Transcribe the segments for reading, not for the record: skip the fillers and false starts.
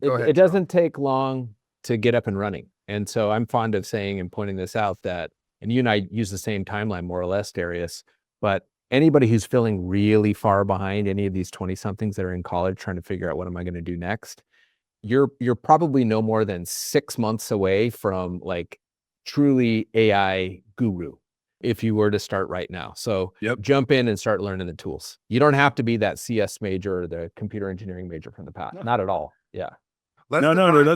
Go ahead, it doesn't take long to get up and running. And so I'm fond of saying and pointing this out that, and you and I use the same timeline more or less, Darius, but anybody who's feeling really far behind, any of these 20-somethings that are in college trying to figure out what am I going to do next, you're probably no more than 6 months away from like truly AI guru if you were to start right now. So jump in and start learning the tools. You don't have to be that CS major or the computer engineering major from the past. Not at all. Yeah. No.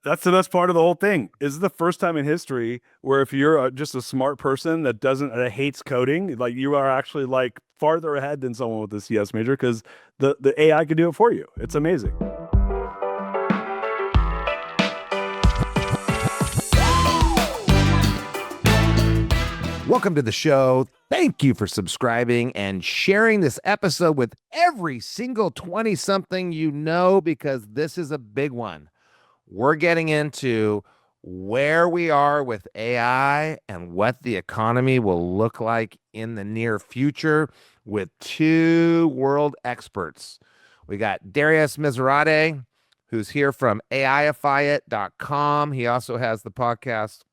That's the best part of the whole thing. This is the first time in history where if you're just a smart person that hates coding, like you are actually like farther ahead than someone with a CS major, because the AI can do it for you. It's amazing. Welcome to the show. Thank you for subscribing and sharing this episode with every single 20-something you know, because this is a big one. We're getting into where we are with AI and what the economy will look like in the near future with two world experts. We got Darius Mirshahzadeh, who's here from AIifyit.com. He also has the podcast,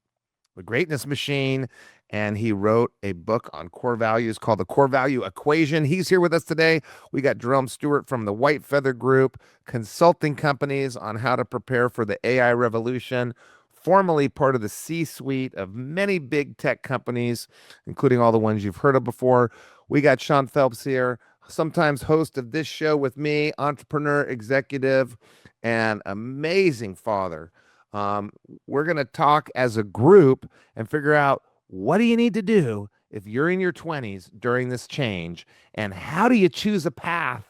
The Greatness Machine, and he wrote a book on core values called The Core Value Equation. He's here with us today. We got Jerome Stewart from the White Feather Group, consulting companies on how to prepare for the AI revolution, formerly part of the C-suite of many big tech companies, including all the ones you've heard of before. We got Sean Phelps here, sometimes host of this show with me, entrepreneur, executive, and amazing father. We're going to talk as a group and figure out, what do you need to do if you're in your 20s during this change? And how do you choose a path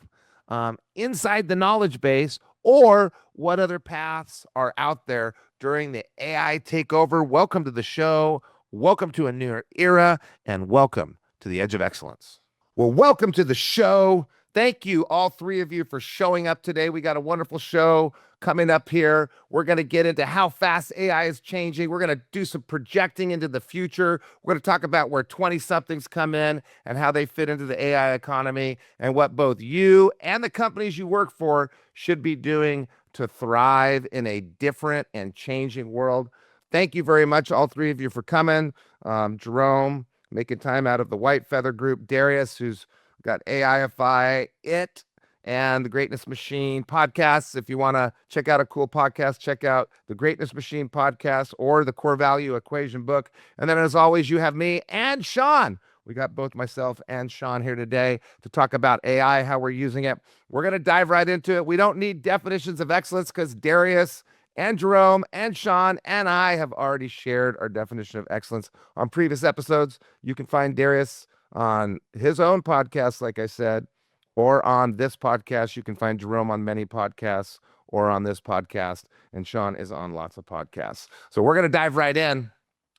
inside the knowledge base, or what other paths are out there during the AI takeover? Welcome to the show. Welcome to a new era, and welcome to the Edge of Excellence. Well, welcome to the show. Thank you, all three of you, for showing up today. We got a wonderful show coming up here. We're going to get into how fast AI is changing. We're going to do some projecting into the future. We're going to talk about where 20-somethings come in and how they fit into the AI economy, and what both you and the companies you work for should be doing to thrive in a different and changing world. Thank you very much, all three of you, for coming. Jerome, making time out of the White Feather Group. Darius, who's got AIifyit and the Greatness Machine podcasts. If you want to check out a cool podcast, check out the Greatness Machine podcast or the Core Value Equation book. And then, as always, you have me and Sean. We got both myself and Sean here today to talk about AI, how we're using it. We're going to dive right into it. We don't need definitions of excellence, because Darius and Jerome and Sean and I have already shared our definition of excellence on previous episodes. You can find Darius on his own podcast, like I said, or on this podcast. You can find Jerome on many podcasts or on this podcast, and Sean is on lots of podcasts. So we're going to dive right in.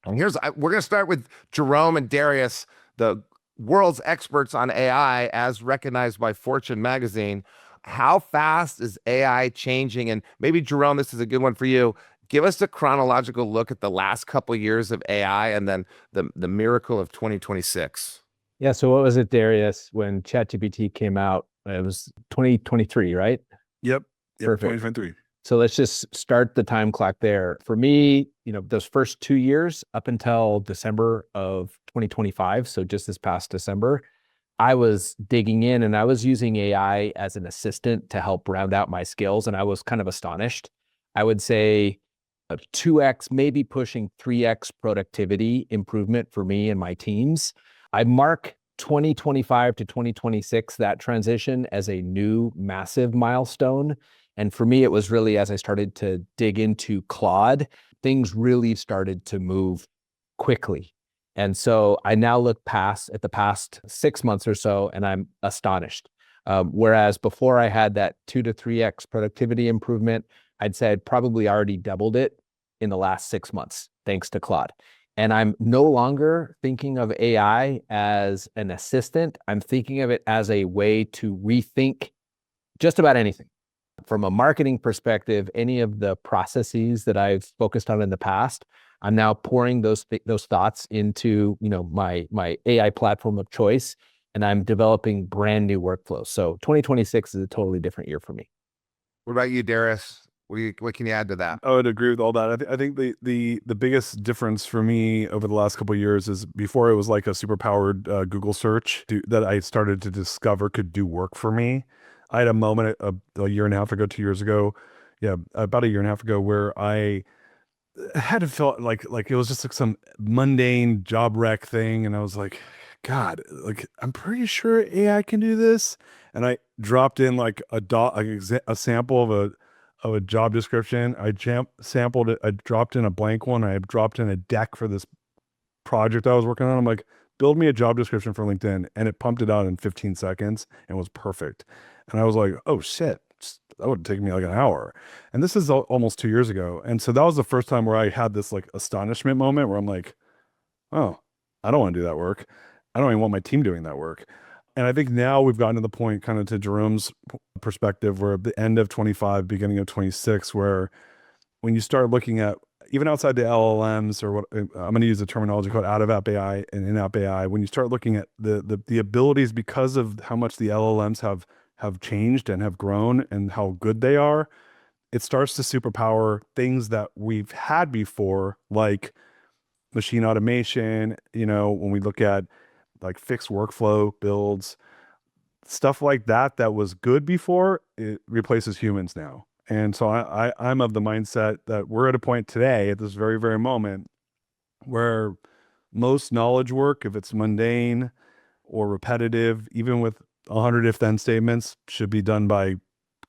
And we're going to start with Jerome and Darius, the world's experts on AI as recognized by Fortune magazine. How fast is AI changing? And maybe, Jerome, this is a good one for you. Give us a chronological look at the last couple of years of AI and then the miracle of 2026. Yeah. So what was it, Darius, when ChatGPT came out? It was 2023, right? Yep. Perfect. 2023. So let's just start the time clock there. For me, those first 2 years up until December of 2025, so just this past December, I was digging in and I was using AI as an assistant to help round out my skills. And I was kind of astonished. I would say a 2x, maybe pushing 3x productivity improvement for me and my teams. I mark 2025 to 2026, that transition, as a new massive milestone. And for me, it was really as I started to dig into Claude, things really started to move quickly. And so I now look at the past 6 months or so, and I'm astonished. Whereas before I had that 2 to 3x productivity improvement, I'd say I'd probably already doubled it in the last 6 months, thanks to Claude. And I'm no longer thinking of AI as an assistant. I'm thinking of it as a way to rethink just about anything. From a marketing perspective, any of the processes that I've focused on in the past, I'm now pouring those thoughts into my AI platform of choice, and I'm developing brand new workflows. So 2026 is a totally different year for me. What about you, Darius? What can you add to that? I would agree with all that. I think the biggest difference for me over the last couple of years is before it was like a super powered Google search that I started to discover could do work for me. I had a moment a year and a half ago, 2 years ago, yeah, about a year and a half ago, where I had to feel like it was just like some mundane job wreck thing, and I was like, God, like I'm pretty sure AI can do this, and I dropped in like a sample of a job description. I sampled it. I dropped in a blank one. I dropped in a deck for this project I was working on. I'm like, build me a job description for LinkedIn, and it pumped it out in 15 seconds and was perfect. And I was like, oh shit, that would take me like an hour. And this is almost 2 years ago. And so that was the first time where I had this like astonishment moment where I'm like, oh, I don't want to do that work. I don't even want my team doing that work. And I think now we've gotten to the point, kind of to Jerome's perspective, where at the end of 25, beginning of 26, where when you start looking at even outside the LLMs, or what I'm going to use the terminology called out of app AI and in app AI, when you start looking at the abilities, because of how much the LLMs have changed and have grown and how good they are, it starts to superpower things that we've had before, like machine automation. When we look at like fixed workflow builds, stuff like that was good before, it replaces humans now. And so I'm of the mindset that we're at a point today, at this very, very moment, where most knowledge work, if it's mundane or repetitive, even with 100 if-then statements, should be done by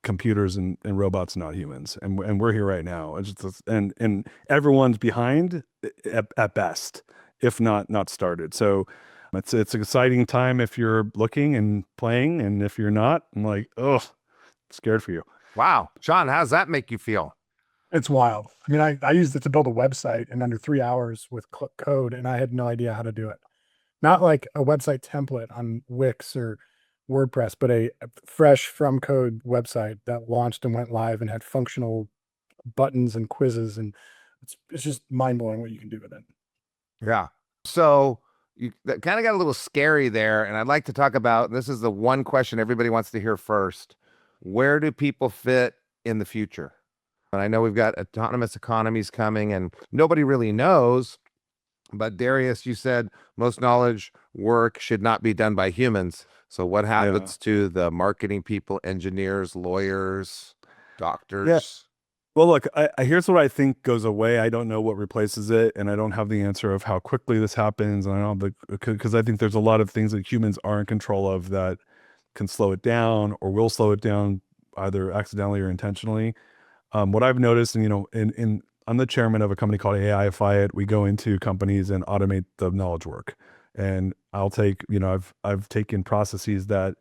computers and robots, not humans. And we're here right now. And everyone's behind at best, if not started. So it's an exciting time if you're looking and playing, and if you're not, I'm like, oh, scared for you. Wow. Sean, how does that make you feel? It's wild. I mean, I used it to build a website in under 3 hours with code, and I had no idea how to do it. Not like a website template on Wix or WordPress, but a fresh from code website that launched and went live and had functional buttons and quizzes. And it's just mind blowing what you can do with it. Yeah. So that kind of got a little scary there. And I'd like to talk about, this is the one question everybody wants to hear first. Where do people fit in the future? And I know we've got autonomous economies coming and nobody really knows, but Darius, you said most knowledge work should not be done by humans. So what happens to the marketing people, engineers, lawyers, doctors? Yeah. Well, look, here's what I think goes away. I don't know what replaces it, and I don't have the answer of how quickly this happens. And I don't, because I think there's a lot of things that humans are in control of that can slow it down or will slow it down, either accidentally or intentionally. What I've noticed, and I'm the chairman of a company called AIifyit. We go into companies and automate the knowledge work. And I'll take, I've taken processes that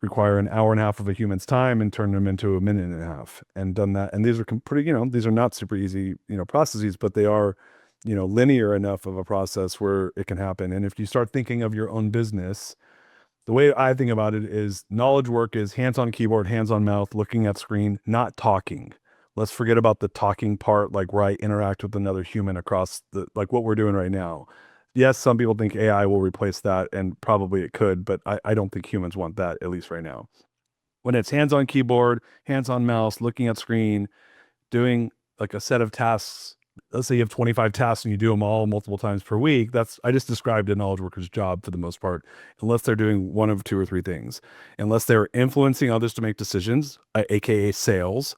require an hour and a half of a human's time and turn them into a minute and a half, and done that. And these are pretty, these are not super easy, processes, but they are, linear enough of a process where it can happen. And if you start thinking of your own business, the way I think about it is knowledge work is hands on keyboard, hands on mouth, looking at screen, not talking. Let's forget about the talking part, like where I interact with another human across like what we're doing right now. Yes, some people think AI will replace that, and probably it could, but I don't think humans want that, at least right now. When it's hands on keyboard, hands on mouse, looking at screen, doing like a set of tasks. Let's say you have 25 tasks and you do them all multiple times per week. I just described a knowledge worker's job for the most part, unless they're doing one of two or three things, unless they're influencing others to make decisions, aka sales.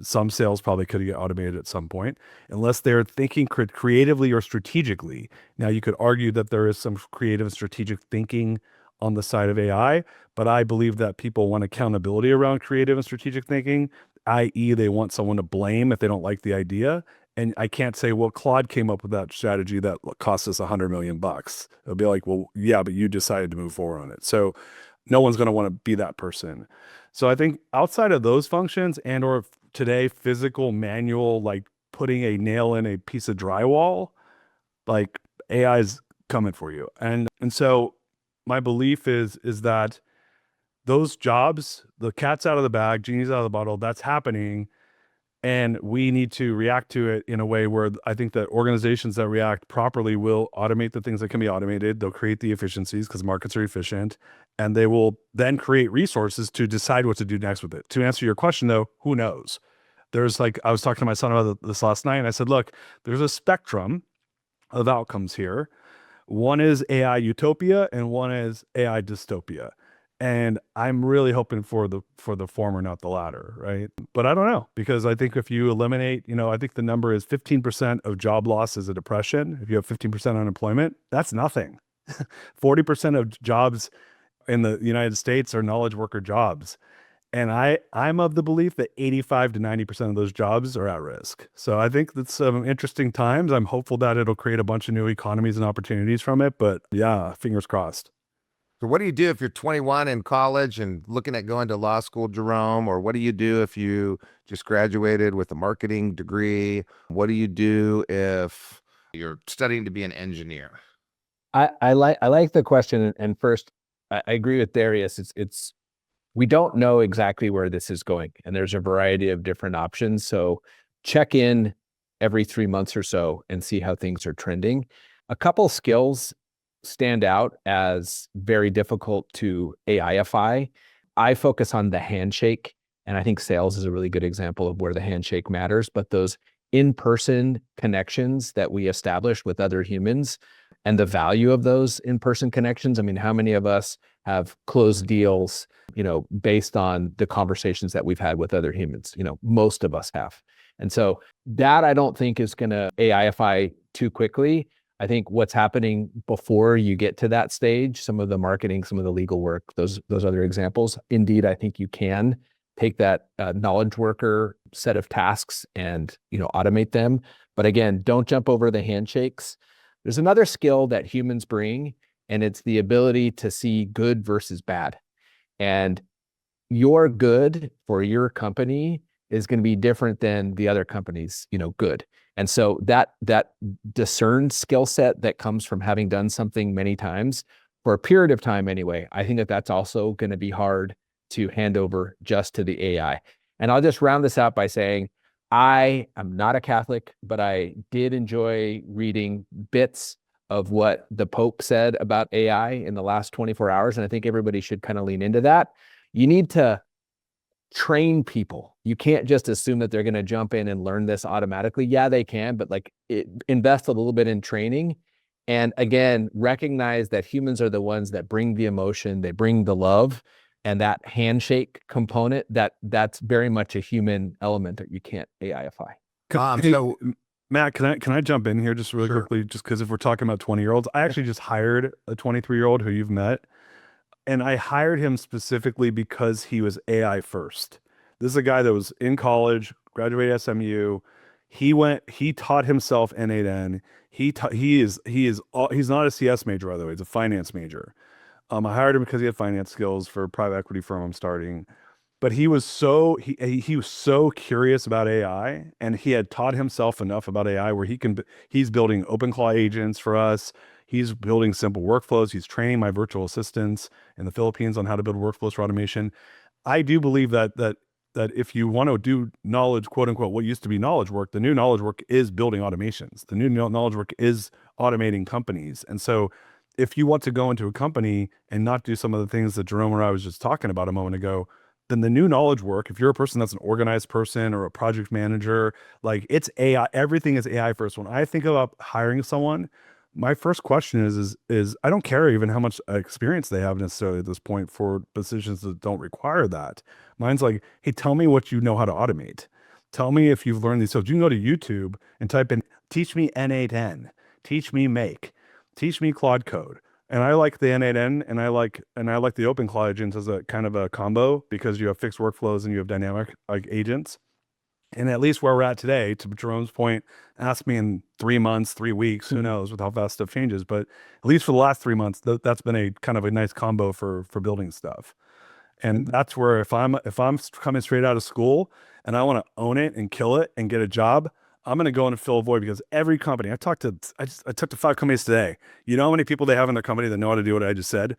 Some sales probably could get automated at some point, unless they're thinking creatively or strategically. Now, you could argue that there is some creative and strategic thinking on the side of AI, but I believe that people want accountability around creative and strategic thinking, i.e. they want someone to blame if they don't like the idea. And I can't say, well, Claude came up with that strategy that cost us $100 million. It'll be like, well, yeah, but you decided to move forward on it. So no one's going to want to be that person. So I think outside of those functions, and or today, physical, manual, like putting a nail in a piece of drywall, like AI is coming for you. And so my belief is that those jobs, the cat's out of the bag, genie's out of the bottle, that's happening. And we need to react to it in a way where I think that organizations that react properly will automate the things that can be automated. They'll create the efficiencies because markets are efficient, and they will then create resources to decide what to do next with it. To answer your question though, who knows? there's like, I was talking to my son about this last night, and I said, look, there's a spectrum of outcomes here. One is AI utopia and one is AI dystopia. And I'm really hoping for the former, not the latter, right? But I don't know, because I think if you eliminate, I think the number is 15% of job loss is a depression. If you have 15% unemployment, that's nothing. 40% of jobs in the United States are knowledge worker jobs. And I'm of the belief that 85 to 90% of those jobs are at risk. So I think that's some interesting times. I'm hopeful that it'll create a bunch of new economies and opportunities from it. But yeah, fingers crossed. So what do you do if you're 21 in college and looking at going to law school, Jerome? Or what do you do if you just graduated with a marketing degree? What do you do if you're studying to be an engineer? I like the question. And first, I agree with Darius. We don't know exactly where this is going, and there's a variety of different options. So check in every 3 months or so and see how things are trending. A couple skills stand out as very difficult to AIify. I focus on the handshake, and I think sales is a really good example of where the handshake matters, but those in-person connections that we establish with other humans and the value of those in-person connections. I mean, how many of us have closed deals, based on the conversations that we've had with other humans? Most of us have. And so that I don't think is going to AIify too quickly. I think what's happening before you get to that stage, some of the marketing, some of the legal work, those other examples, indeed, I think you can take that knowledge worker set of tasks and, automate them. But again, don't jump over the handshakes. There's another skill that humans bring, and it's the ability to see good versus bad. And your good for your company is going to be different than the other company's, good. And so that discerned skill set that comes from having done something many times for a period of time anyway, I think that's also going to be hard to hand over just to the AI. And I'll just round this out by saying, I am not a Catholic, but I did enjoy reading bits of what the Pope said about AI in the last 24 hours. And I think everybody should kind of lean into that. You need to train people. You can't just assume that they're going to jump in and learn this automatically. Yeah, they can, but invest a little bit in training. And again, recognize that humans are the ones that bring the emotion, they bring the love, and that handshake component, that's very much a human element that you can't AIify. So Matt, can I jump in here just really quickly, just because if we're talking about 20-year-olds, I actually just hired a 23-year-old who you've met, and I hired him specifically because he was AI first. This is a guy that was in college, graduated SMU. He taught himself N8N. He's not a CS major, by the way. He's a finance major. I hired him because he had finance skills for a private equity firm I'm starting. But he was so curious about AI, and he had taught himself enough about AI where he's building OpenClaw agents for us. He's building simple workflows. He's training my virtual assistants in the Philippines on how to build workflows for automation. I do believe that if you want to do knowledge, quote unquote, what used to be knowledge work, the new knowledge work is building automations. The new knowledge work is automating companies. And so if you want to go into a company and not do some of the things that Jerome or I was just talking about a moment ago, then the new knowledge work, if you're a person that's an organized person or a project manager, it's AI, everything is AI first. When I think about hiring someone, my first question is I don't care even how much experience they have necessarily at this point for positions that don't require that. Mine's like, hey, tell me what you know how to automate. Tell me if you've learned these. So you can go to YouTube and type in, teach me N8N, teach me Make, teach me Claude Code. And I like the N8N and I like the OpenClaw agents as a kind of a combo, because you have fixed workflows and you have dynamic agents. And at least where we're at today, to Jerome's point, ask me in 3 months, 3 weeks, who knows with how fast stuff changes. But at least for the last 3 months, that's been a kind of a nice combo for building stuff. And that's where if I'm coming straight out of school and I want to own it and kill it and get a job, I'm going to go in and fill a void, because every company I talked to 5 companies today. You know how many people they have in their company that know how to do what I just said?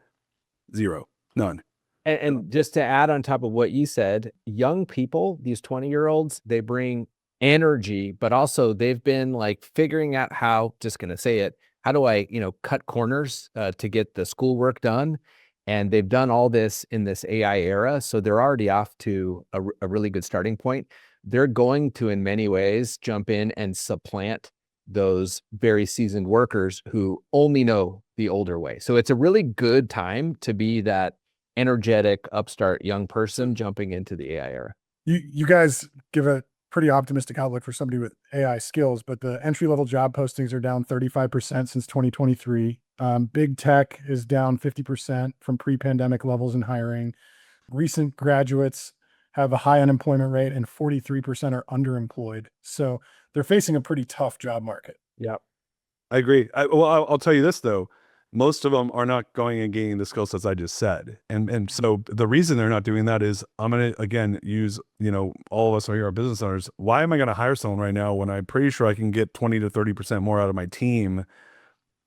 Zero, none. And just to add on top of what you said, young people, these 20-year-olds, they bring energy, but also they've been figuring out how, just going to say it, how do I, cut corners to get the schoolwork done? And they've done all this in this AI era. So they're already off to a really good starting point. they're going to, in many ways, jump in and supplant those very seasoned workers who only know the older way. So it's a really good time to be that energetic, upstart young person jumping into the AI era. You guys give a pretty optimistic outlook for somebody with AI skills, but the entry-level job postings are down 35% since 2023. Big tech is down 50% from pre-pandemic levels in hiring. Recent graduates have a high unemployment rate and 43% are underemployed. So they're facing a pretty tough job market. Yeah, I agree. I'll tell you this though. Most of them are not going and gaining the skill sets I just said. And so the reason they're not doing that is I'm going to, again, use, all of us are here are business owners. Why am I going to hire someone right now when I'm pretty sure I can get 20 to 30% more out of my team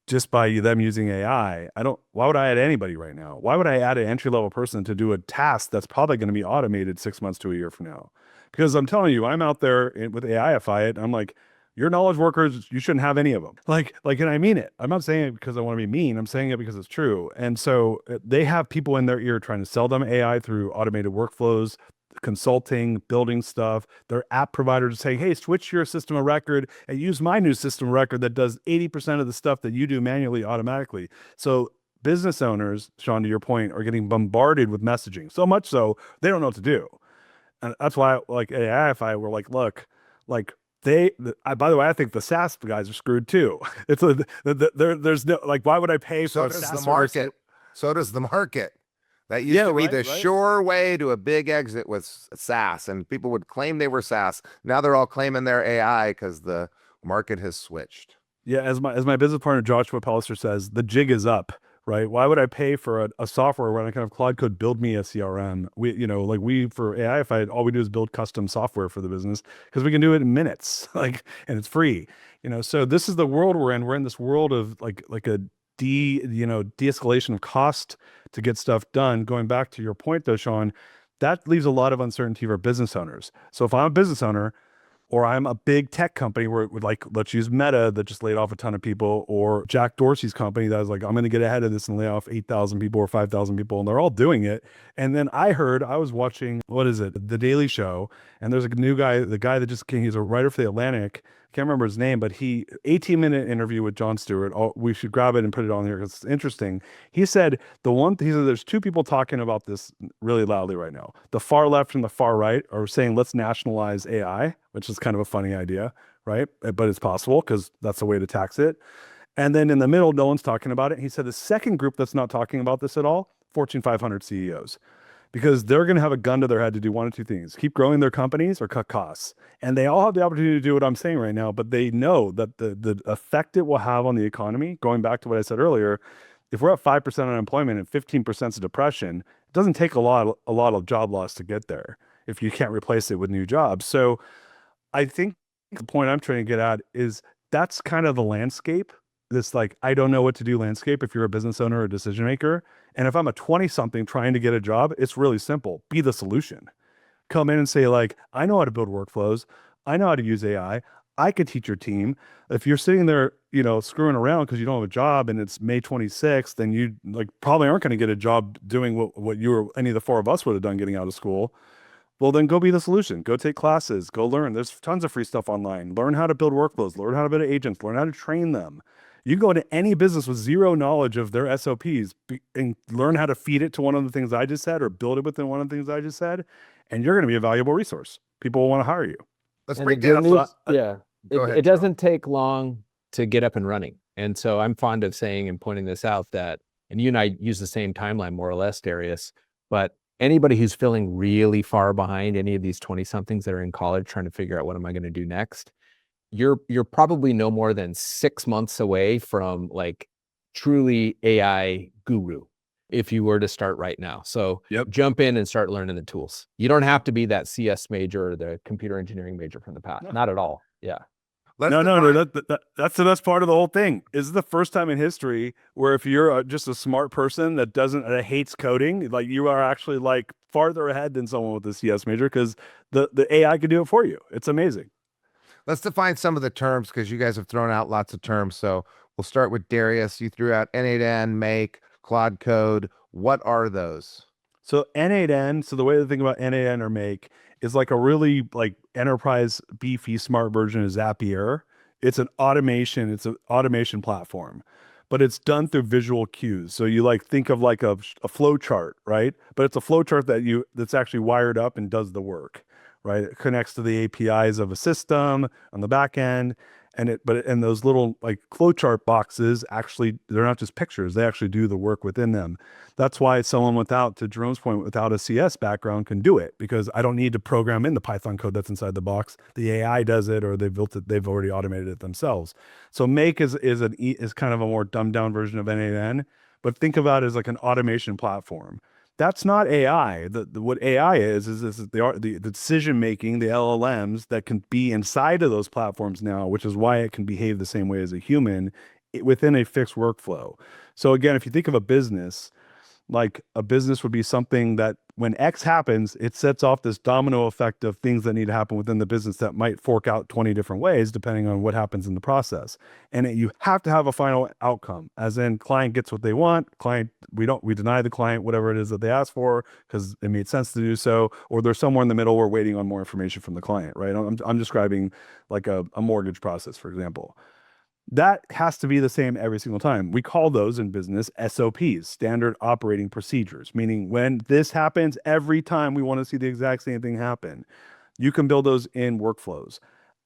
just by them using AI? Why would I add anybody right now? Why would I add an entry-level person to do a task that's probably going to be automated 6 months to a year from now? Because I'm telling you, I'm out there with AIifyit. I'm like, your knowledge workers, you shouldn't have any of them. And I mean it. I'm not saying it because I want to be mean. I'm saying it because it's true. And so they have people in their ear trying to sell them AI through automated workflows, consulting, building stuff. Their app providers say, hey, switch your system of record and use my new system of record that does 80% of the stuff that you do manually automatically. So business owners, Sean, to your point, are getting bombarded with messaging. So much so they don't know what to do. And that's why, like AIifyit, we're like, look, like by the way, I think the SaaS guys are screwed too. It's there's no, like, why would I pay So for does SaaS the market. So does the market. That used Yeah, to be right, the right. sure way to a big exit with SaaS, and people would claim they were SaaS. Now they're all claiming they're AI because the market has switched. Yeah, as my business partner Joshua Pellister says, the jig is up, right? Why would I pay for a software when I can have Claude Code build me a CRM? We for AIifyit, all we do is build custom software for the business because we can do it in minutes, and it's free. So this is the world we're in. We're in this world of like a de-escalation of cost to get stuff done. Going back to your point though, Sean, that leaves a lot of uncertainty for business owners. So if I'm a business owner, or I'm a big tech company where it would, like, let's use Meta that just laid off a ton of people, or Jack Dorsey's company that was like, I'm going to get ahead of this and lay off 8,000 people or 5,000 people, and they're all doing it. And then I was watching, what is it? The Daily Show. And there's a new guy, the guy that just came, he's a writer for the Atlantic. Can't remember his name, but 18-minute interview with Jon Stewart. We should grab it and put it on here because it's interesting. He said there's two people talking about this really loudly right now. The far left and the far right are saying, let's nationalize AI, which is kind of a funny idea, right? But it's possible because that's the way to tax it. And then in the middle, no one's talking about it. He said the second group that's not talking about this at all, Fortune 500 CEOs. Because they're going to have a gun to their head to do one of two things: keep growing their companies or cut costs. And they all have the opportunity to do what I'm saying right now, but they know that the effect it will have on the economy, going back to what I said earlier, if we're at 5% unemployment and 15% is depression, it doesn't take a lot of job loss to get there if you can't replace it with new jobs. So I think the point I'm trying to get at is that's kind of the landscape. This, like, I don't know what to do landscape if you're a business owner or a decision maker. And if I'm a 20-something trying to get a job, it's really simple. Be the solution. Come in and say, like, I know how to build workflows. I know how to use AI. I could teach your team. If you're sitting there, screwing around because you don't have a job and it's May 26th, then you probably aren't going to get a job doing what you or any of the four of us would have done getting out of school. Well, then go be the solution. Go take classes. Go learn. There's tons of free stuff online. Learn how to build workflows. Learn how to build agents. Learn how to train them. You can go into any business with zero knowledge of their SOPs and learn how to feed it to one of the things I just said or build it within one of the things I just said, and you're going to be a valuable resource. People will want to hire you. Let's And break the good down. news, Go ahead, it doesn't take long to get up and running. And so I'm fond of saying and pointing this out that, and you and I use the same timeline more or less, Darius, but anybody who's feeling really far behind any of these 20-somethings that are in college trying to figure out what am I going to do next, you're probably no more than 6 months away from like truly AI guru if you were to start right now. So jump in and start learning the tools. You don't have to be that CS major or the computer engineering major from the past. No. Not at all. Yeah. No. That's the best part of the whole thing. This is the first time in history where if you're just a smart person that hates coding, like, you are actually like farther ahead than someone with a CS major because the AI can do it for you. It's amazing. Let's define some of the terms because you guys have thrown out lots of terms. So we'll start with Darius. You threw out N8N, Make, Claude Code. What are those? So N8N, so the way to think about N8N or Make is like a really like enterprise beefy smart version of Zapier. It's an automation platform, but it's done through visual cues. So you like think of like a flow chart, right? But it's a flow chart that's actually wired up and does the work, right? It connects to the APIs of a system on the back end. And those little like flowchart boxes actually, they're not just pictures, they actually do the work within them. That's why someone to Jerome's point, without a CS background can do it, because I don't need to program in the Python code that's inside the box. The AI does it, or they've already automated it themselves. So Make is kind of a more dumbed down version of N8N, but think about it as like an automation platform. That's not AI. What AI is the decision making, the LLMs that can be inside of those platforms now, which is why it can behave the same way as a human within a fixed workflow. So again, if you think of a business, like a business would be something that when X happens, it sets off this domino effect of things that need to happen within the business that might fork out 20 different ways, depending on what happens in the process. And you have to have a final outcome, as in client gets what they want. We deny the client whatever it is that they asked for because it made sense to do so, or there's somewhere in the middle we're waiting on more information from the client, right? I'm describing like a mortgage process, for example. That has to be the same every single time. We call those in business SOPs, standard operating procedures, meaning when this happens, every time we want to see the exact same thing happen. You can build those in workflows.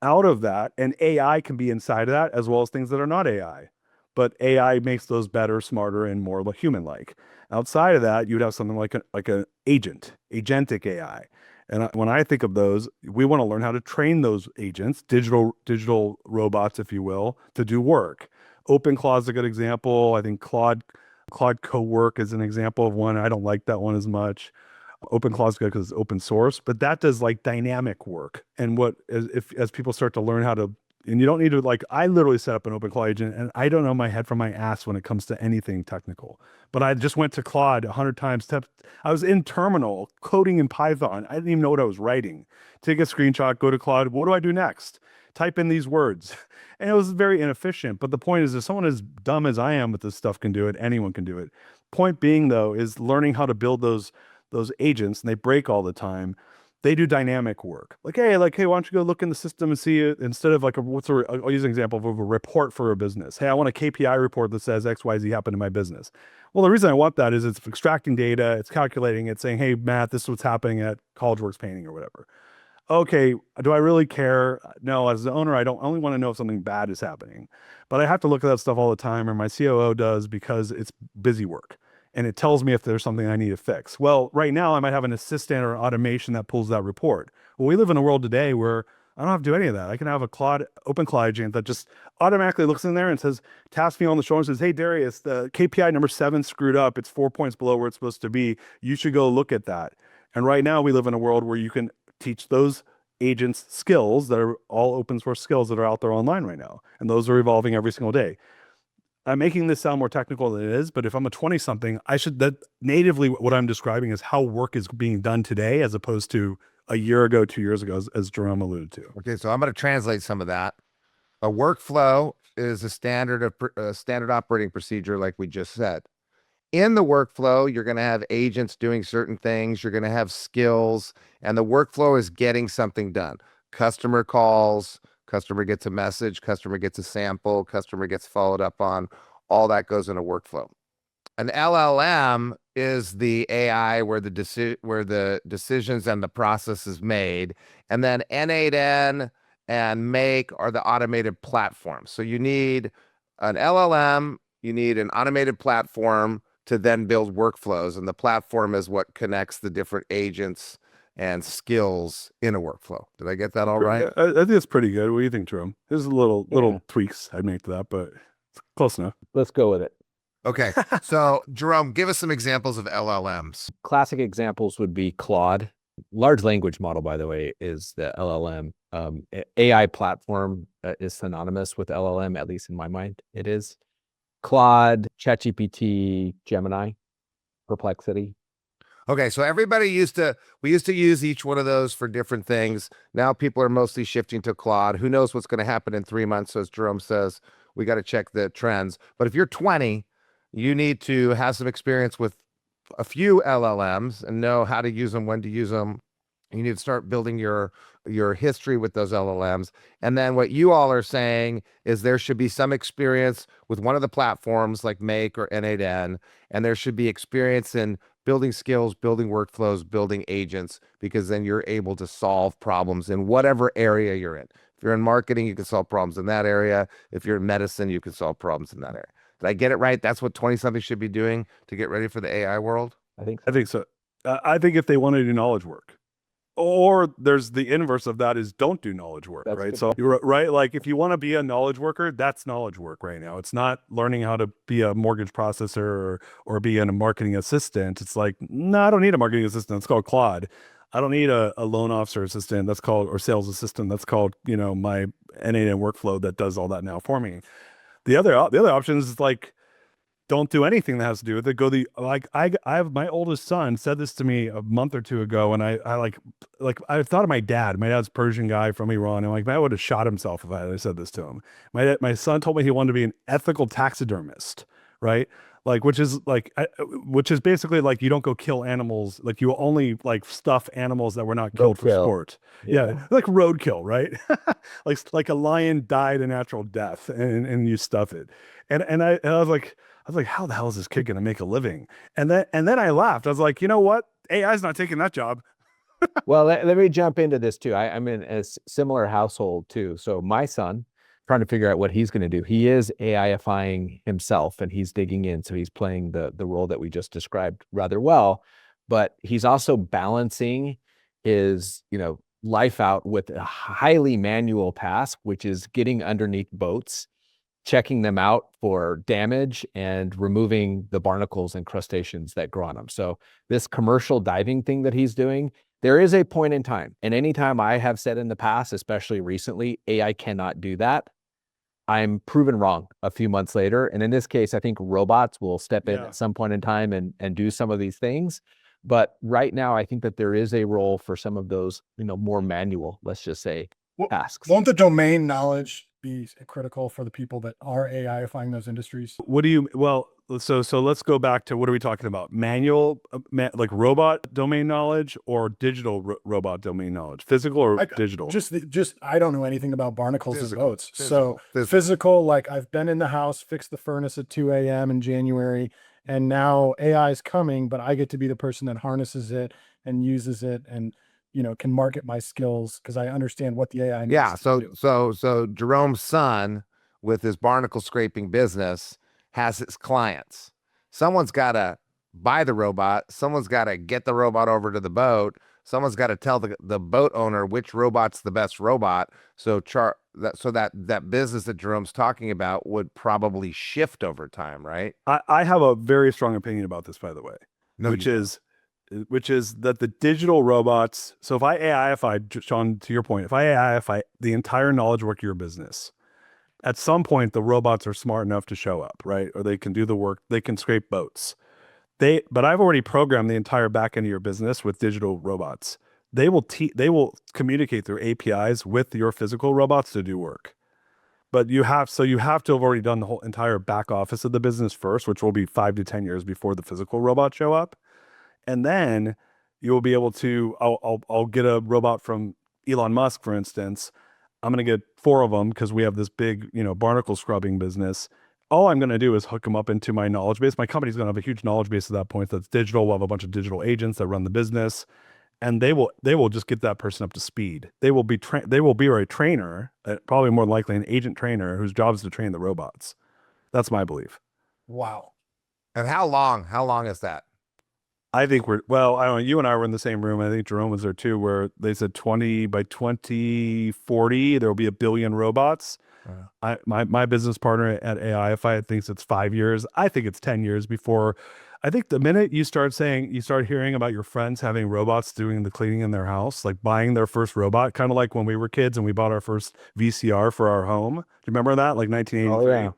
Out of that, and AI can be inside of that, as well as things that are not AI. But AI makes those better, smarter, and more human-like. Outside of that, you'd have something like an agentic AI. And when I think of those, we want to learn how to train those agents, digital robots, if you will, to do work. OpenClaw is a good example. I think Claude Cowork is an example of one. I don't like that one as much. OpenClaw is good because it's open source, but that does like dynamic work. And as people start to learn how to, and you don't need to I literally set up an OpenClaw agent, and I don't know my head from my ass when it comes to anything technical. But I just went to Claude 100 times. I was in terminal coding in Python. I didn't even know what I was writing. Take a screenshot, go to Claude. What do I do next? Type in these words. And it was very inefficient. But the point is, if someone as dumb as I am with this stuff can do it, anyone can do it. Point being, though, is learning how to build those agents, and they break all the time. They do dynamic work. Hey, why don't you go look in the system and see it, instead of I'll use an example of a report for a business. Hey, I want a KPI report that says XYZ happened in my business. Well, the reason I want that is it's extracting data, it's calculating, it's saying, hey, Matt, this is what's happening at CollegeWorks Painting or whatever. Okay, do I really care? No, as the owner, I only want to know if something bad is happening. But I have to look at that stuff all the time, or my COO does, because it's busy work. And it tells me if there's something I need to fix. Well, right now I might have an assistant or automation that pulls that report. Well, we live in a world today where I don't have to do any of that. I can have a OpenClaw agent that just automatically looks in there and taps me on the shoulder and says, hey, Darius, the KPI number 7 screwed up. It's 4 points below where it's supposed to be. You should go look at that. And right now we live in a world where you can teach those agents skills that are all open source skills that are out there online right now. And those are evolving every single day. I'm making this sound more technical than it is, but if I'm a 20-something, natively what I'm describing is how work is being done today, as opposed to a year ago, 2 years ago, as Jerome alluded to. Okay, so I'm going to translate some of that. A workflow is a standard operating procedure, like we just said. In the workflow, you're going to have agents doing certain things. You're going to have skills, and the workflow is getting something done. Customer calls, customer gets a message, customer gets a sample, customer gets followed up on. All that goes in a workflow. An LLM is the AI where the decisions and the process is made. And then N8N and Make are the automated platforms. So you need an LLM, you need an automated platform to then build workflows. And the platform is what connects the different agents and skills in a workflow. Did I get that all right? I think it's pretty good. What do you think, Jerome? There's a little tweaks I'd make to that, but it's close enough. Let's go with it. Okay. So Jerome, give us some examples of LLMs. Classic examples would be Claude. Large language model, by the way, is the LLM. AI platform is synonymous with LLM, at least in my mind, it is. Claude, ChatGPT, Gemini, Perplexity. Okay, so we used to use each one of those for different things. Now people are mostly shifting to Claude. Who knows what's going to happen in 3 months? So as Jerome says, we got to check the trends. But if you're 20, you need to have some experience with a few LLMs and know how to use them, when to use them, You need to start building your history with those LLMs. And then what you all are saying is there should be some experience with one of the platforms like Make or N8N, and there should be experience in building skills, building workflows, building agents, because then you're able to solve problems in whatever area you're in. If you're in marketing, you can solve problems in that area. If you're in medicine, you can solve problems in that area. Did I get it right? That's what 20-something should be doing to get ready for the AI world? I think I think so. I think if they want to do knowledge work, or there's the inverse of that is don't do knowledge work, That's right? good. So you're right. Like if you want to be a knowledge worker, that's knowledge work right now. It's not learning how to be a mortgage processor or be a marketing assistant. It's like, no, I don't need a marketing assistant. It's called Claude. I don't need a loan officer assistant. That's called, or sales assistant. That's called, my N8N workflow that does all that now for me. The other option is like, don't do anything that has to do with it. I have my oldest son said this to me a month or two ago, and I thought of my dad. My dad's a Persian guy from Iran, and my dad would have shot himself if I had said this to him. My son told me he wanted to be an ethical taxidermist, right? Which is basically like you don't go kill animals, like you only stuff animals that were not killed for sport. Yeah, like roadkill, right? like a lion died a natural death, and you stuff it. And I was like, how the hell is this kid going to make a living? And then I laughed. I was like, you know what? AI's not taking that job. Well, let me jump into this too. I'm in a similar household too. So my son, trying to figure out what he's going to do. He is AIifying himself, and he's digging in. So he's playing the role that we just described rather well, but he's also balancing his, life out with a highly manual task, which is getting underneath boats, checking them out for damage, and removing the barnacles and crustaceans that grow on them. So this commercial diving thing that he's doing, there is a point in time, and anytime I have said in the past, especially recently, AI cannot do that, I'm proven wrong a few months later. And in this case, I think robots will step in at some point in time and do some of these things. But right now, I think that there is a role for some of those, more manual, let's just say, tasks. Won't the domain knowledge be critical for the people that are AIifying those industries? So let's go back to, what are we talking about? Manual, like robot domain knowledge, or digital robot domain knowledge? Physical or digital? Just I don't know anything about barnacles and boats. So physical, like I've been in the house, fixed the furnace at 2 a.m. in January, and now AI is coming, but I get to be the person that harnesses it and uses it and can market my skills because I understand what the AI needs to do. So Jerome's son with his barnacle scraping business has his clients. Someone's got to buy the robot. Someone's got to get the robot over to the boat. Someone's got to tell the boat owner which robot's the best robot. So that business that Jerome's talking about would probably shift over time, right? I have a very strong opinion about this, by the way, which is that the digital robots. So if I AIify, Sean, to your point, if I AIify the entire knowledge work of your business, at some point the robots are smart enough to show up, right? Or they can do the work. They can scrape boats. But I've already programmed the entire back end of your business with digital robots. They will communicate through APIs with your physical robots to do work. But you have to have already done the whole entire back office of the business first, which will be 5 to 10 years before the physical robots show up. And then you will be able to, I'll get a robot from Elon Musk, for instance. I'm going to get 4 of them because we have this big, barnacle scrubbing business. All I'm going to do is hook them up into my knowledge base. My company's going to have a huge knowledge base at that point that's digital. We'll have a bunch of digital agents that run the business, and they will just get that person up to speed. They will be a trainer, probably more likely an agent trainer whose job is to train the robots. That's my belief. Wow. And how long is that? I think I don't know, you and I were in the same room. I think Jerome was there too, where they said by 2040, there will be 1 billion robots. My business partner at AIifyit thinks it's 5 years. I think it's 10 years before. I think the minute you start hearing about your friends having robots doing the cleaning in their house, like buying their first robot, kind of like when we were kids and we bought our first VCR for our home. Do you remember that? Like 1983, oh, yeah.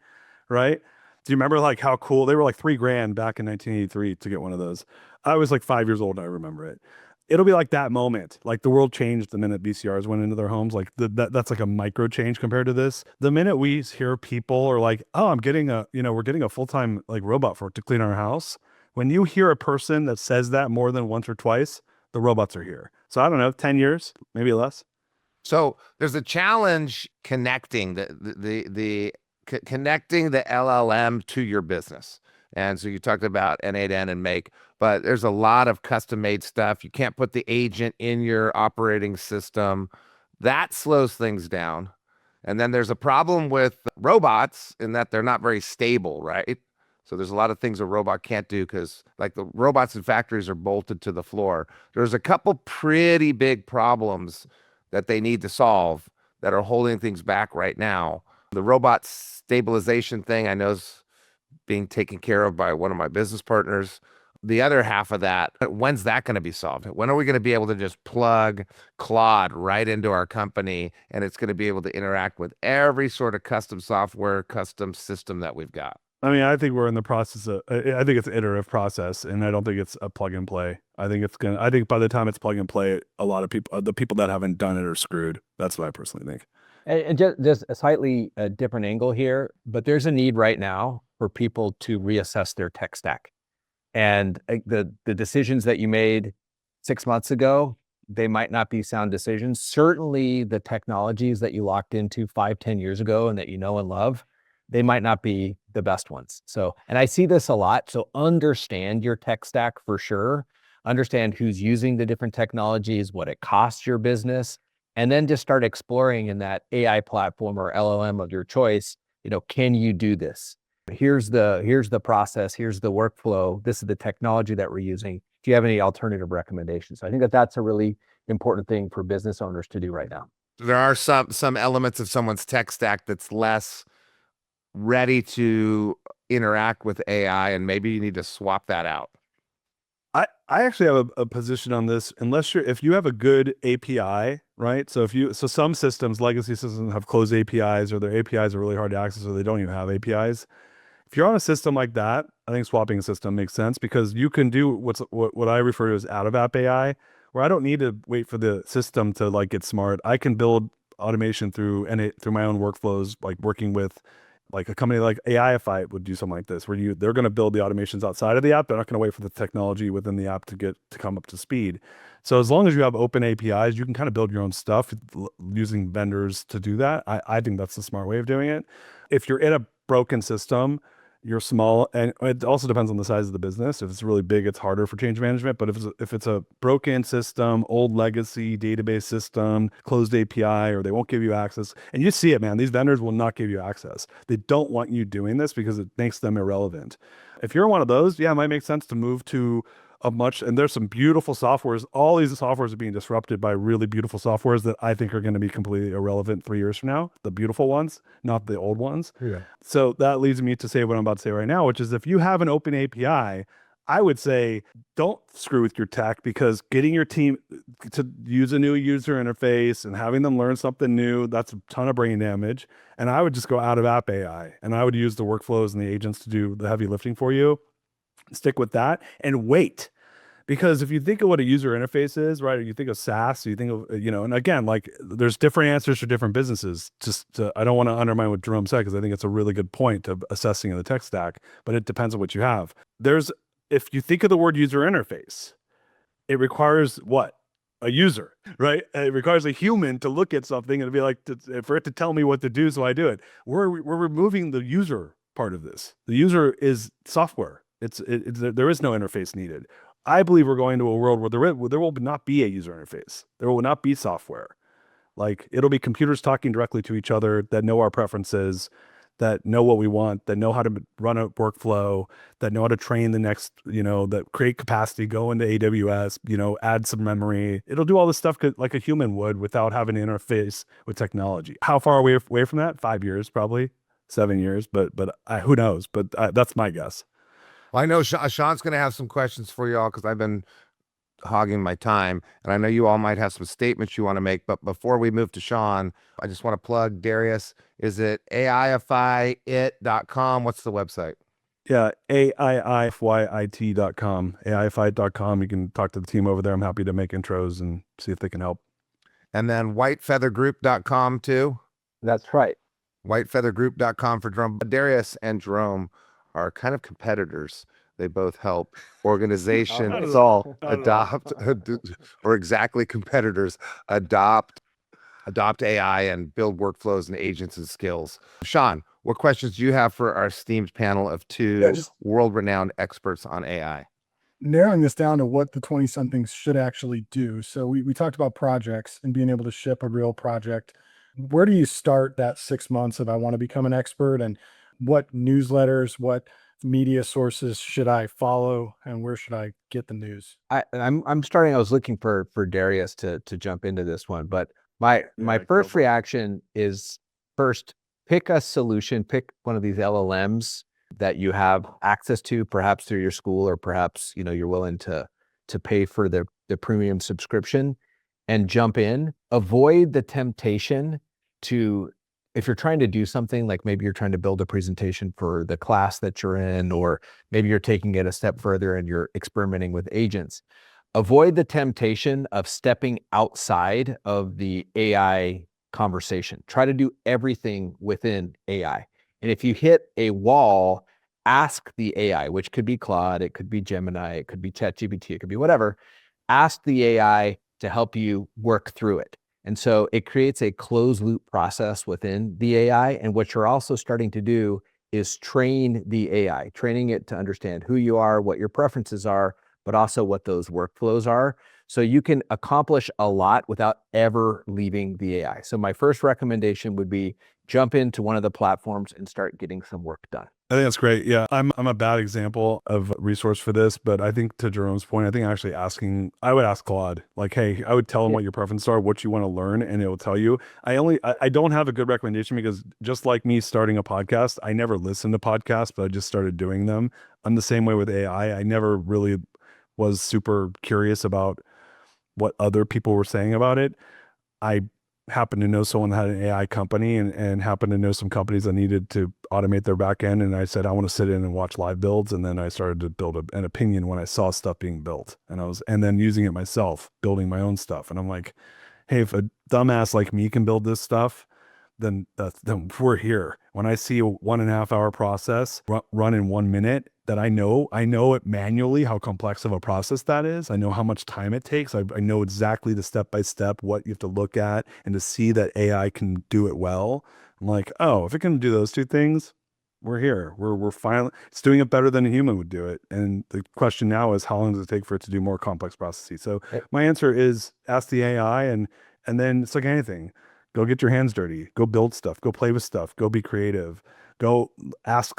Right? Do you remember like how cool they were? Like $3,000 back in 1983 to get one of those. I was like 5 years old and I remember it. It'll be like that moment. Like the world changed the minute VCRs went into their homes. Like that's like a micro change compared to this. The minute we hear people are like, oh, we're getting a full-time like robot to clean our house. When you hear a person that says that more than once or twice, the robots are here. So I don't know, 10 years, maybe less. So there's a challenge connecting connecting the LLM to your business. And so you talked about N8N and Make, but there's a lot of custom made stuff. You can't put the agent in your operating system. That slows things down. And then there's a problem with robots in that they're not very stable, right? So there's a lot of things a robot can't do because like the robots in factories are bolted to the floor. There's a couple pretty big problems that they need to solve that are holding things back right now. The robot stabilization thing I know is being taken care of by one of my business partners. The other half of that, when's that going to be solved? When are we going to be able to just plug Claude right into our company and it's going to be able to interact with every sort of custom software, custom system that we've got? I mean, I think we're in the process of, I think it's an iterative process, and I don't think it's a plug and play. I think by the time it's plug and play, a lot of people, the people that haven't done it are screwed. That's what I personally think. And just a slightly different angle here, but there's a need right now for people to reassess their tech stack. And the decisions that you made 6 months ago, they might not be sound decisions. Certainly the technologies that you locked into 5, 10 years ago and that you know and love, they might not be the best ones. So, and I see this a lot. So understand your tech stack for sure. Understand who's using the different technologies, what it costs your business, and then just start exploring in that AI platform or LLM of your choice. Can you do this? Here's the process. Here's the workflow. This is the technology that we're using. Do you have any alternative recommendations? So I think that's a really important thing for business owners to do right now. There are some elements of someone's tech stack that's less ready to interact with AI, and maybe you need to swap that out. I actually have a position on this. If you have a good API, right? So some systems, legacy systems, have closed APIs, or their APIs are really hard to access, or they don't even have APIs. If you're on a system like that, I think swapping a system makes sense, because you can do what I refer to as out of app AI, where I don't need to wait for the system to like get smart. I can build automation through my own workflows, like working with like a company like AIifyit would do something like this, where they're going to build the automations outside of the app. They're not going to wait for the technology within the app to come up to speed. So as long as you have open APIs, you can kind of build your own stuff using vendors to do that. I think that's the smart way of doing it. If you're in a broken system, you're small, and it also depends on the size of the business. If it's really big, it's harder for change management. But if it's a broken system, old legacy database system, closed API, or they won't give you access, and you see it, man, these vendors will not give you access. They don't want you doing this because it makes them irrelevant. If you're one of those, yeah, it might make sense to move to and there's some beautiful softwares. All these softwares are being disrupted by really beautiful softwares that I think are going to be completely irrelevant 3 years from now. The beautiful ones, not the old ones. Yeah. So that leads me to say what I'm about to say right now, which is if you have an open API, I would say don't screw with your tech, because getting your team to use a new user interface and having them learn something new, that's a ton of brain damage. And I would just go out of app AI, and I would use the workflows and the agents to do the heavy lifting for you. Stick with that and wait. Because if you think of what a user interface is, right, or you think of SaaS, you think of, and again, like there's different answers for different businesses. I don't want to undermine what Jerome said, because I think it's a really good point of assessing the tech stack, but it depends on what you have. If you think of the word user interface, it requires what? A user, right? It requires a human to look at something and be like, for it to tell me what to do, so I do it. We're removing the user part of this. The user is software. There is no interface needed. I believe we're going to a world where there will not be a user interface. There will not be software. Like, it'll be computers talking directly to each other that know our preferences, that know what we want, that know how to run a workflow, that know how to train the next, that create capacity, go into AWS, add some memory. It'll do all this stuff like a human would without having an interface with technology. How far are we away from that? 5 years, probably 7 years, but who knows? But that's my guess. Well, I know Sean's going to have some questions for you all, because I've been hogging my time, and I know you all might have some statements you want to make. But before we move to Sean, I just want to plug Darius. Is it AIifyit.com? What's the website? Yeah, AIifyit.com, AIifyit.com. You can talk to the team over there. I'm happy to make intros and see if they can help. And then whitefeathergroup.com too? That's right. Whitefeathergroup.com for Jerome. Darius and Jerome are kind of competitors. They both help organizations Not at all. Not at all. adopt, or exactly competitors adopt AI and build workflows and agents and skills. Sean, what questions do you have for our esteemed panel of two just world-renowned experts on AI? narrowing this down to what the 20 somethings should actually do. So we talked about projects and being able to ship a real project. Where do you start that 6 months if I want to become an expert, and what newsletters, what media sources should I follow, and where should I get the news? I'm starting. I was looking for Darius to jump into this one, but my go first for it. reaction is first pick a solution, pick one of these LLMs that you have access to, perhaps through your school, or perhaps you're willing to pay for the premium subscription, and jump in. Avoid the temptation to, if you're trying to do something, like maybe you're trying to build a presentation for the class that you're in, or maybe you're taking it a step further and you're experimenting with agents. Avoid the temptation of stepping outside of the AI conversation. Try to do everything within AI. And if you hit a wall, ask the AI, which could be Claude, it could be Gemini, it could be ChatGPT, it could be whatever. Ask the AI to help you work through it. And so it creates a closed loop process within the AI. And what you're also starting to do is train the AI, training it to understand who you are, what your preferences are, but also what those workflows are. So you can accomplish a lot without ever leaving the AI. So my first recommendation would be jump into one of the platforms and start getting some work done. I think that's great. Yeah, I'm a bad example of resource for this, but I think to Jerome's point, I think actually I would ask Claude, like, hey, I would tell him what your preferences are, what you want to learn, and it will tell you. I don't have a good recommendation, because just like me starting a podcast, I never listened to podcasts, but I just started doing them. I'm the same way with AI. I never really was super curious about what other people were saying about it. I happened to know someone that had an AI company, and happened to know some companies that needed to automate their back end. And I said, I want to sit in and watch live builds. And then I started to build an opinion when I saw stuff being built, and then using it myself, building my own stuff. And I'm like, hey, if a dumbass like me can build this stuff, then we're here. When I see a 1.5 hour process run in 1 minute, that I know it manually, how complex of a process that is. I know how much time it takes. I know exactly the step-by-step, what you have to look at, and to see that AI can do it well. I'm like, oh, if it can do those two things, we're here. We're finally, it's doing it better than a human would do it. And the question now is, how long does it take for it to do more complex processes? So my answer is ask the AI, and then it's like anything. Go get your hands dirty. Go build stuff. Go play with stuff. Go be creative. Go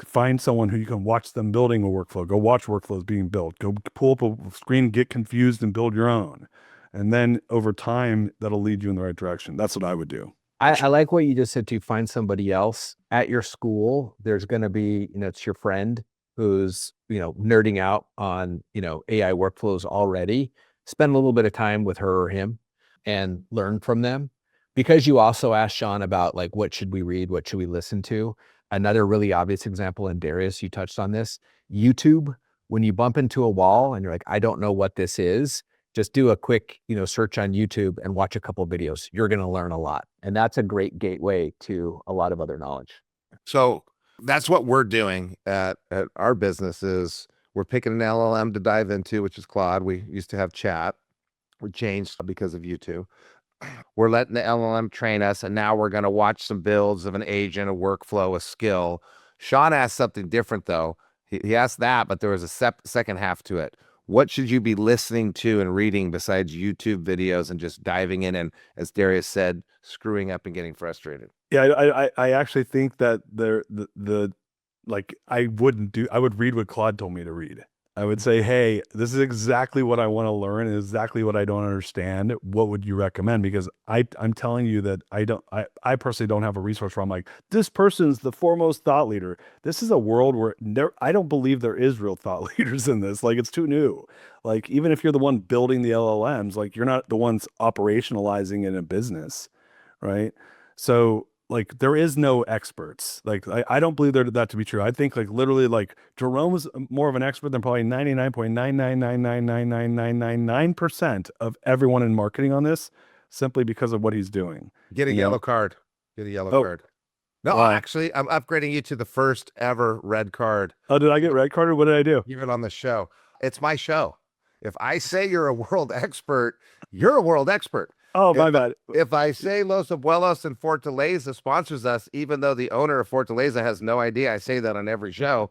find someone who you can watch them building a workflow. Go watch workflows being built. Go pull up a screen, get confused, and build your own. And then over time, that'll lead you in the right direction. That's what I would do. I like what you just said, to find somebody else at your school. There's going to be, it's your friend who's, nerding out on, AI workflows already. Spend a little bit of time with her or him and learn from them. Because you also asked Sean about, like, what should we read? What should we listen to? Another really obvious example, and Darius, you touched on this, YouTube. When you bump into a wall and you're like, I don't know what this is, just do a quick, search on YouTube and watch a couple of videos. You're going to learn a lot. And that's a great gateway to a lot of other knowledge. So that's what we're doing at our business. Is we're picking an LLM to dive into, which is Claude. We used to have chat. We changed because of YouTube. We're letting the LLM train us, and now we're going to watch some builds of an agent, a workflow, a skill. Sean asked something different, though. He asked that, but there was a second half to it. What should you be listening to and reading besides YouTube videos and just diving in and, as Darius said, screwing up and getting frustrated? Yeah, I actually think that I would read what Claude told me to read. I would say, hey, this is exactly what I want to learn, and exactly what I don't understand. What would you recommend? Because I'm telling you that I personally don't have a resource where I'm like, this person's the foremost thought leader. This is a world where I don't believe there is real thought leaders in this. Like, it's too new. Like, even if you're the one building the LLMs, like, you're not the ones operationalizing in a business, right? So, like, there is no experts. Like, I don't believe that to be true. I think, like, literally, like, Jerome is more of an expert than probably 99.9999999% of everyone in marketing on this, simply because of what he's doing. Get a yellow card. Get a yellow card. No, Why? actually, I'm upgrading you to the first ever red card. Oh, did I get red carded? What did I do? Even on the show. It's my show. If I say you're a world expert, you're a world expert. Oh, my If, bad. if I say Los Abuelos and Fortaleza sponsors us, even though the owner of Fortaleza has no idea I say that on every show,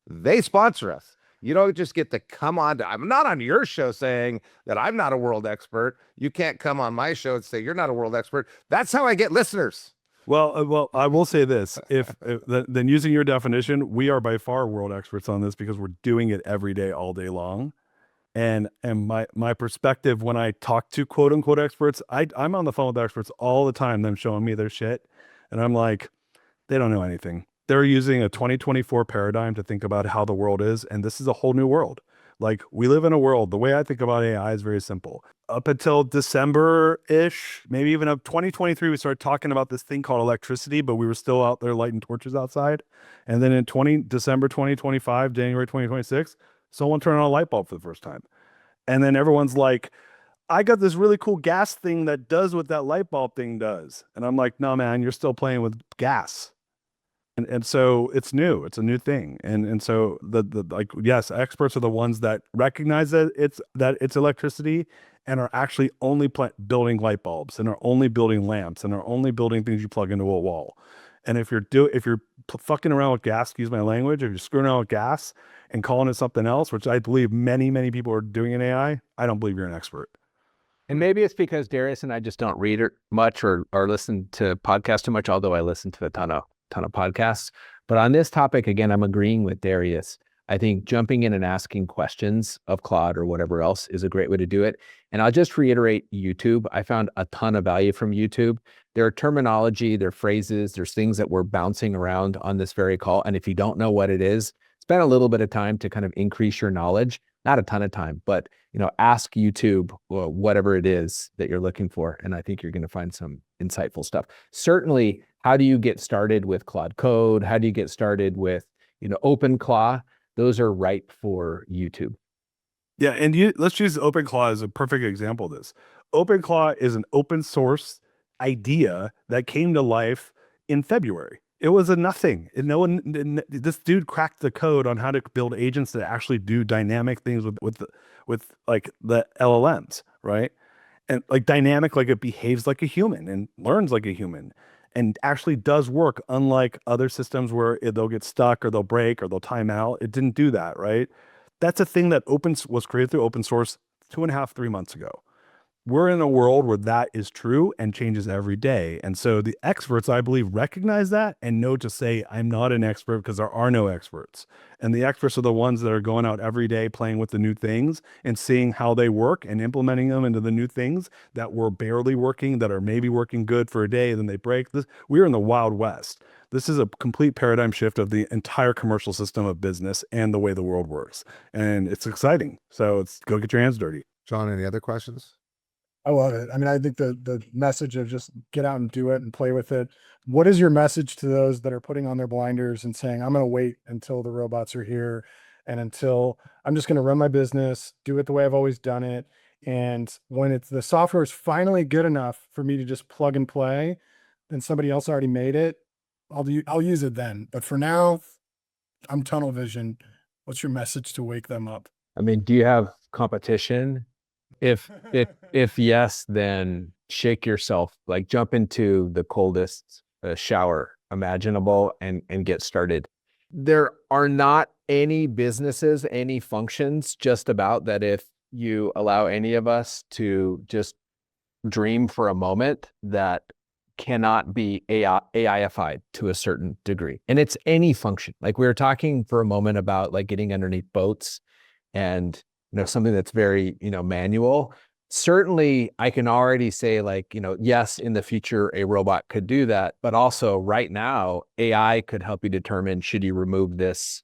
they sponsor us. You don't just get to come on to, I'm not on your show saying that I'm not a world expert. You can't come on my show and say you're not a world expert. That's how I get listeners. Well, I will say this: then using your definition, we are by far world experts on this because we're doing it every day, all day long. And my perspective when I talk to quote unquote experts, I'm on the phone with experts all the time. Them showing me their shit, and I'm like, they don't know anything. They're using a 2024 paradigm to think about how the world is, and this is a whole new world. Like, we live in a world, the way I think about AI is very simple. Up until December-ish, maybe even up 2023, we started talking about this thing called electricity, but we were still out there lighting torches outside. And then in December 2025, January 2026, someone turned on a light bulb for the first time. And then everyone's like, I got this really cool gas thing that does what that light bulb thing does. And I'm like, no, man, you're still playing with gas. And so it's new. It's a new thing. And so the like, yes, experts are the ones that recognize that it's electricity and are actually only building light bulbs and are only building lamps and are only building things you plug into a wall. And if you're fucking around with gas, excuse my language, if you're screwing around with gas and calling it something else, which I believe many people are doing in AI, I don't believe you're an expert. And maybe it's because Darius and I just don't read much or listen to podcasts too much, although I listen to a ton of podcasts. But on this topic, again, I'm agreeing with Darius. I think jumping in and asking questions of Claude or whatever else is a great way to do it. And I'll just reiterate YouTube. I found a ton of value from YouTube. There are terminology, there are phrases, there's things that we're bouncing around on this very call. And if you don't know what it is, spend a little bit of time to kind of increase your knowledge. Not a ton of time, but ask YouTube whatever it is that you're looking for. And I think you're going to find some insightful stuff. Certainly, how do you get started with Claude Code? How do you get started with, OpenClaw? Those are ripe for YouTube. Yeah, and let's use OpenClaw as a perfect example of this. OpenClaw is an open source idea that came to life in February. It was a nothing. And this dude cracked the code on how to build agents that actually do dynamic things with like the LLMs, right? And like dynamic, like it behaves like a human and learns like a human and actually does work, unlike other systems where they'll get stuck or they'll break or they'll time out. It didn't do that, right? That's a thing that was created through open source 2.5-3 months ago. We're in a world where that is true and changes every day. And so the experts, I believe, recognize that and know to say, I'm not an expert because there are no experts. And the experts are the ones that are going out every day playing with the new things and seeing how they work and implementing them into the new things that were barely working, that are maybe working good for a day, then they break. We're in the Wild West. This is a complete paradigm shift of the entire commercial system of business and the way the world works. And it's exciting. So go get your hands dirty. John, any other questions? I love it. I mean, I think the message of just get out and do it and play with it. What is your message to those that are putting on their blinders and saying, I'm going to wait until the robots are here and until I'm just going to run my business, do it the way I've always done it. And when the software is finally good enough for me to just plug and play, then somebody else already made it, I'll use it then. But for now, I'm tunnel vision. What's your message to wake them up? I mean, do you have competition? If yes, then shake yourself, like jump into the coldest shower imaginable and get started. There are not any businesses, any functions just about that if you allow any of us to just dream for a moment that cannot be AIifyit to a certain degree. And it's any function. Like we were talking for a moment about like getting underneath boats and something that's very, manual. Certainly I can already say like, yes, in the future, a robot could do that, but also right now, AI could help you determine, should you remove this,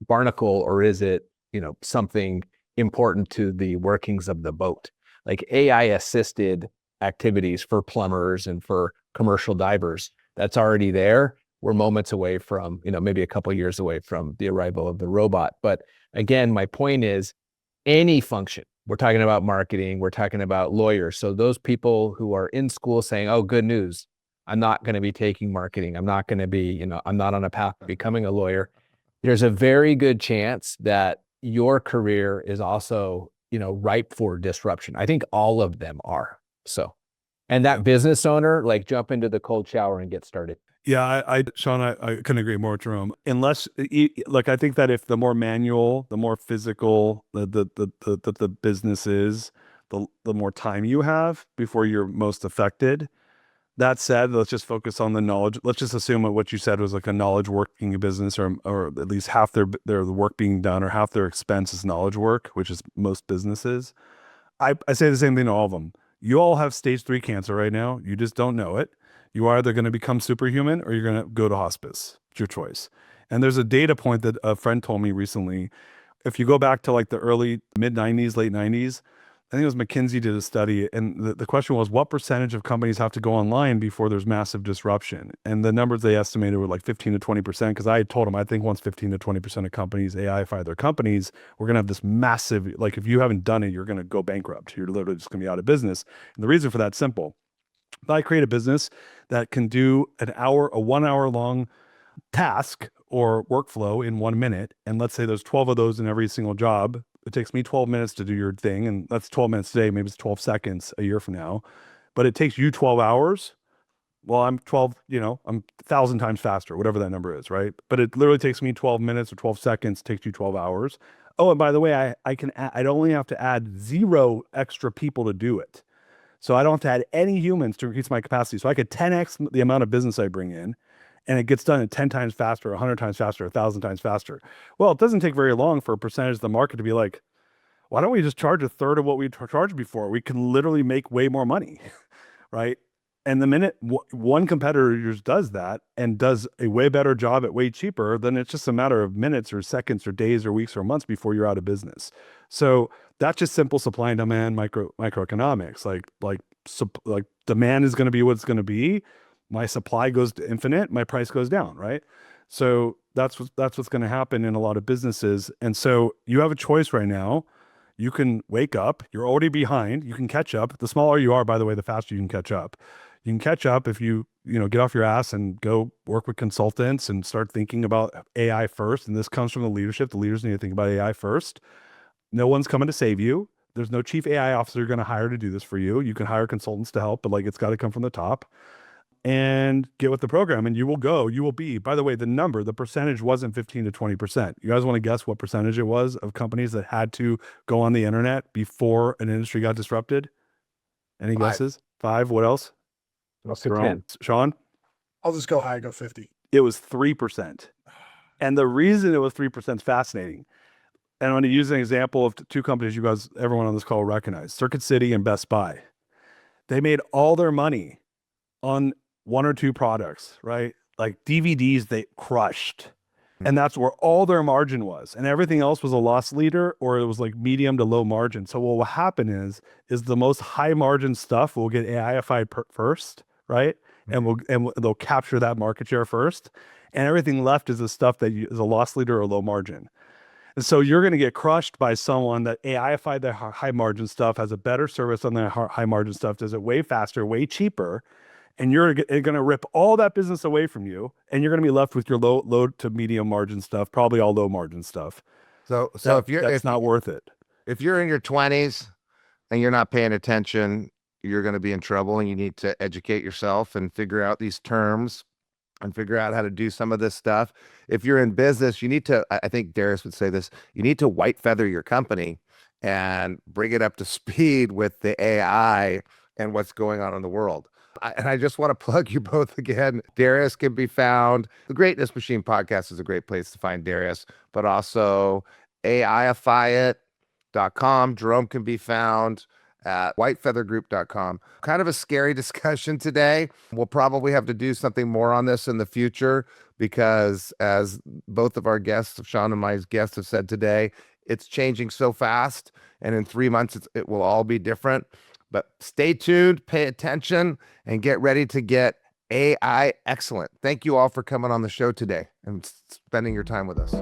barnacle, or is it, something important to the workings of the boat? Like AI assisted activities for plumbers and for commercial divers, that's already there. We're moments away from, maybe a couple of years away from the arrival of the robot. But again, my point is, any function. We're talking about marketing. We're talking about lawyers. So those people who are in school saying, oh, good news, I'm not going to be taking marketing. I'm not going to be, I'm not on a path to becoming a lawyer. There's a very good chance that your career is also, ripe for disruption. I think all of them are. So, and that business owner, like, jump into the cold shower and get started. Yeah, Sean, I couldn't agree more, Jerome. Unless, like, I think that if the more manual, the more physical the business is, the more time you have before you're most affected. That said, let's just focus on the knowledge. Let's just assume that what you said was like a knowledge working business, or at least half their work being done, or half their expense is knowledge work, which is most businesses. I say the same thing to all of them. You all have stage 3 cancer right now. You just don't know it. You are either going to become superhuman or you're going to go to hospice. It's your choice. And there's a data point that a friend told me recently. If you go back to like the early mid 90s, late 90s, I think it was McKinsey did a study, and the question was, what percentage of companies have to go online before there's massive disruption? And the numbers they estimated were like 15 to 20%, because I had told them, I think once 15 to 20% of companies AIify their companies, we're going to have this massive, like, if you haven't done it, you're going to go bankrupt. You're literally just going to be out of business. And the reason for that's simple. If I create a business that can do a 1 hour long task or workflow in 1 minute, and let's say there's 12 of those in every single job, it takes me 12 minutes to do your thing, and that's 12 minutes today, maybe it's 12 seconds a year from now, but it takes you 12 hours. Well, I'm 1,000 times faster, whatever that number is, right? But it literally takes me 12 minutes or 12 seconds, takes you 12 hours. Oh, and by the way, I'd only have to add 0 extra people to do it. So I don't have to add any humans to increase my capacity. So I could 10x the amount of business I bring in, and it gets done at 10 times faster, 100 times faster, 1,000 times faster. Well, it doesn't take very long for a percentage of the market to be like, why don't we just charge a third of what we charged before? We can literally make way more money, right? And the minute one competitor just does that and does a way better job at way cheaper, then it's just a matter of minutes or seconds or days or weeks or months before you're out of business. So that's just simple supply and demand microeconomics. Like demand is going to be what it's going to be. My supply goes to infinite, my price goes down, right? So that's what's going to happen in a lot of businesses. And so you have a choice right now. You can wake up, you're already behind, you can catch up. The smaller you are, by the way, the faster you can catch up. You can catch up if you get off your ass and go work with consultants and start thinking about AI first. And this comes from the leadership. The leaders need to think about AI first. No one's coming to save you. There's no chief AI officer you're going to hire to do this for you. You can hire consultants to help, but like, it's got to come from the top. And get with the program, and you will be, by the way, the percentage wasn't 15 to 20%. You guys want to guess what percentage it was of companies that had to go on the internet before an industry got disrupted? Any 5. guesses? 5. What else? Let's go 10. Sean? I'll just go high, go 50. It was 3%. And the reason it was 3% is fascinating. And I'm going to use an example of 2 companies everyone on this call will recognize, Circuit City and Best Buy. They made all their money on 1 or 2 products, right? Like DVDs, they crushed. And that's where all their margin was. And everything else was a loss leader, or it was like medium to low margin. So what will happen is the most high margin stuff will get AIified first, right? And they'll capture that market share first. And everything left is the stuff that is a loss leader or low margin. And so you're going to get crushed by someone that AIified their high margin stuff, has a better service on their high margin stuff, does it way faster, way cheaper. And you're going to rip all that business away from you, and you're going to be left with your low to medium margin stuff, probably all low margin stuff. So if not worth it. If you're in your 20s and you're not paying attention, you're going to be in trouble, and you need to educate yourself and figure out these terms and figure out how to do some of this stuff. If you're in business, you need to, I think Darius would say this, you need to white feather your company and bring it up to speed with the AI and what's going on in the world. And I just want to plug you both again. Darius can be found. The Greatness Machine podcast is a great place to find Darius, but also AIifyit.com. Jerome can be found at whitefeathergroup.com. Kind of a scary discussion today. We'll probably have to do something more on this in the future, because as both of our guests, Sean and my guests, have said today, it's changing so fast, and in 3 months it will all be different. But stay tuned, pay attention, and get ready to get AI excellent. Thank you all for coming on the show today and spending your time with us.